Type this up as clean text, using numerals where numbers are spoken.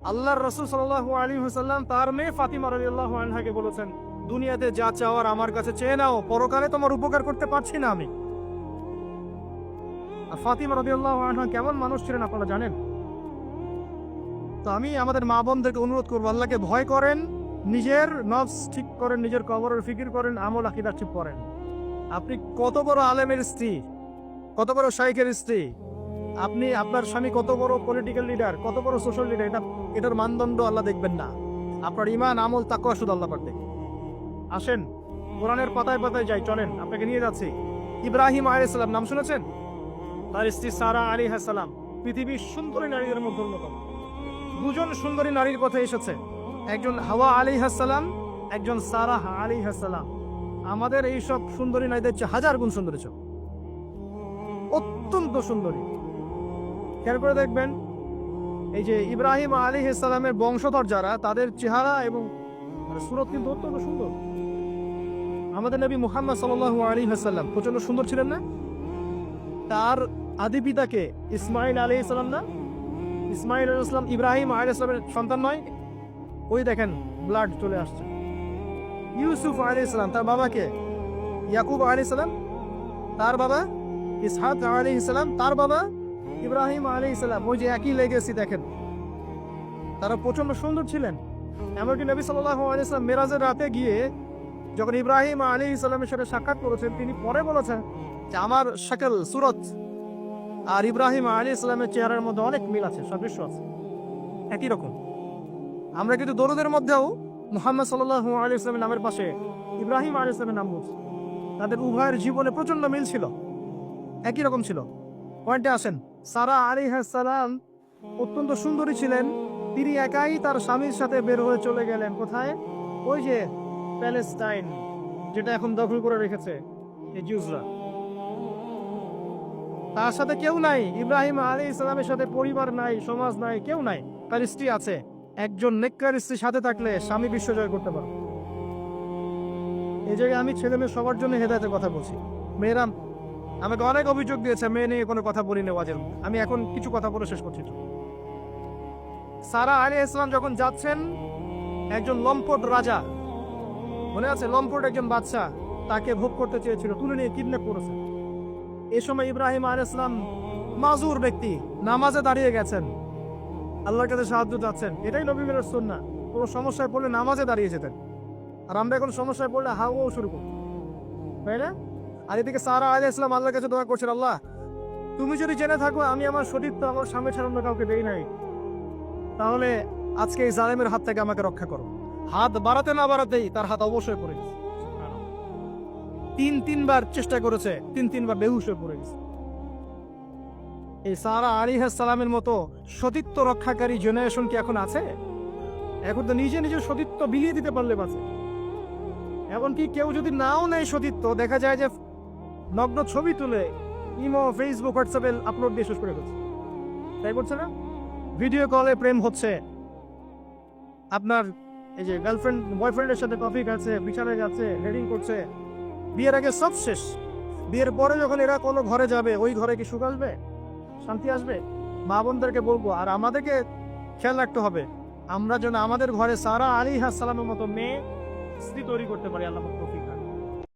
আল্লাহর রাসূল সাল্লাল্লাহু আলাইহি ওয়াসাল্লাম তার মেয়ে ফাতিমা রাদিয়াল্লাহু আনহাকে বলেছেন, দুনিয়াতে যা চাওয়ার আমার কাছে চেয়ে নাও, পরকালে তোমার উপকার করতে পারছি না আমি। আর ফাতিমা রাদিয়াল্লাহু আনহা কেমন মানুষ ছিলেন আপনারা জানেন? তো আমি আমাদের মা বোনদেরকে অনুরোধ করবো, আল্লাহকে ভয় করেন, নিজের নফস ঠিক করেন, নিজের কবরের ফিকির করেন, আমল আকীদা ঠিক করেন। আপনি কত বড় আলেমের স্ত্রী, কত বড় শাইখের স্ত্রী, আপনি আপনার স্বামী কত বড় পলিটিক্যাল লিডার, কত বড় সোশ্যাল লিডার, এটার মানদণ্ড আল্লাহ দেখবেন না। আপনার ঈমান, আমল, তাকওয়া শুধু আল্লাহ পাক দেখবেন। আসেন কোরআনের পাতায় পাতায় যাই, চলেন আপনাকে নিয়ে যাচ্ছি। ইব্রাহিম আলাইহিস সালাম নাম শুনেছেন? তার স্ত্রী সারা আলাইহিস সালাম পৃথিবীর সুন্দরী নারীদের মধ্যে অন্যতম। দুজন সুন্দরী নারীর কথা এসেছে, একজন হাওয়া আলাইহিস সালাম, একজন সারা আলাইহিস সালাম। আমাদের এই সব সুন্দরী নারীদের চেয়ে হাজার গুণ সুন্দরী, অত্যন্ত সুন্দরী। খেয়াল করে দেখবেন, এই যে ইব্রাহিম আলাইহিস সালামের বংশধর যারা, তাদের চেহারা এবং সুরত কিন্তু অত্যন্ত সুন্দর। আমাদের নবী মুহাম্মদ সাল্লাল্লাহু আলাইহি ওয়াসাল্লাম প্রচন্ড সুন্দর ছিলেন না? তার আদি পিতাকে ইসমাইল আলাইহিস সালাম না? ইসমাইল আলাইহিস সালাম ইব্রাহিম আলাইহিস সালামের সন্তান নয়? ওই দেখেন ব্লাড চলে আসছে। ইউসুফ আলাইহিস সালাম তার বাবাকে, ইয়াকুব আলাইহিস সালাম তার বাবা, ইসহাক আলাইহিস সালাম তার বাবা, ইব্রাহিম আলাইহিস সালাম, ওই যে একই লেগেসি দেখেন। তারা প্রচন্ড সুন্দর ছিলেন। এমনকি নবী সাল্লাল্লাহু আলাইহি ওয়াসাল্লাম মেরাজের রাতে গিয়ে যখন ইব্রাহিম আলাইহিস সালামের সাথে সাক্ষাৎ করেছেন, তিনি পরে বলেছেন যে আমার শাকল, সুরত আর ইব্রাহিম আলাইহিস সালামের চেহারার মধ্যে অনেক মিল আছে, সাদৃশ্য আছে, একই রকম। আমরা কিন্তু দরুদের মধ্যেও মুহাম্মদ সাল্লাল্লাহু আলাইহি ওয়াসাল্লামের নামের পাশে ইব্রাহিম আলাইহিস সালামের নাম বলছি। তাদের উভয়ের জীবনে প্রচন্ড মিল ছিল, একই রকম ছিল। পয়েন্টে আসেন, সারা আলাইহিস সালাম অত্যন্ত সুন্দরী ছিলেন। তিনি একাই তার স্বামীর সাথে বের হয়ে চলে গেলেন কোথায়? ওই যে প্যালেস্টাইন, যেটা এখন দখল করে রেখেছে এই জিউসরা। তার সাথে কেউ নাই। ইব্রাহিম আলাইহিস সালামের সাথে পরিবার নাই, সমাজ নাই, কেউ নাই। তার স্ত্রী আছে। একজন নেককার স্ত্রীর সাথে থাকলে স্বামী বিশ্ব জয় করতে পারে। এই জায়গায় আমি ছেলে মেয়ে সবার জন্য হেদায়েতের কথা বলছি। মেয়েরা আমাকে অনেক অভিযোগ দিয়েছে, মেয়ে নিয়ে কোনো কথা বলি না ওয়াজের। আমি এখন কিছু কথা বলে শেষ করছি। সারা আলাইহিস সালাম যখন যাচ্ছেন, একজন লম্পট রাজা, মনে আছে, লম্পট একজন বাদশা তাকে ভোগ করতে চেয়েছিল, তুলে নিয়ে কিডন্যাপ করেছে। এই সময় ইব্রাহিম আলাইহিস সালাম মাজুর ব্যক্তি, নামাজে দাঁড়িয়ে গেছেন, আল্লাহর কাছে সাহায্য চাচ্ছেন। এটাই নবীর সুন্নাহ। কোনো সমস্যায় পড়লে নামাজে দাঁড়িয়ে যেতেন। আর আমরা এখন সমস্যায় পড়লে হাওয়াও শুরু করি, তাই না? আর এদিকে সারা আলাইহিস সালাম আল্লাহর কাছে দোয়া করছেন, আল্লাহ তুমি যদি জেনে থাকো আমি আমার সতীত্ব আমার স্বামী ছাড়া অন্য কাউকে দেই নাই, তাহলে আজকে এই জালেমের হাত থেকে আমাকে রক্ষা করো। হাত বাড়াতে না বাড়াতেই তার হাত অবশ্যই পড়ে গেছে। তিনবার চেষ্টা করেছে, তিনবার বেহুশ হয়ে পড়ে গেছে। এই সারা আলাইহিস সালামের মতো সতীত্ব রক্ষাকারী জেনারেশন কি এখন আছে? এখন তো নিজে নিজে সতীত্ব বিলিয়ে দিতে পারলে বাঁচে। এমনকি কেউ যদি নাও নেয় সতীত্ব, দেখা যায় যে নগ্ন ছবি তুলে ইমো, ফেসবুক, হোয়াটসঅ্যাপে আপলোড দিয়ে শেষ করে ফেলছে। তাই করছে না? ভিডিও কলে প্রেম হচ্ছে, আপনার এই যে গার্লফ্রেন্ড বয়ফ্রেন্ডের সাথে কফি খাচ্ছে, বিছানায় যাচ্ছে, রেডিং করছে। বিয়ের আগে সব শেষ, বিয়ের পরে যখন এরা কোনো ঘরে যাবে, ওই ঘরে কি সুখ আসবে, শান্তি আসবে? মা বোনদেরকে বলবো, আর আমাদেরকে খেয়াল রাখতে হবে, আমরা যেন আমাদের ঘরে সারা আলাইহিস সালামের মতো মেয়ে, স্ত্রী তৈরি করতে পারি। আল্লাহ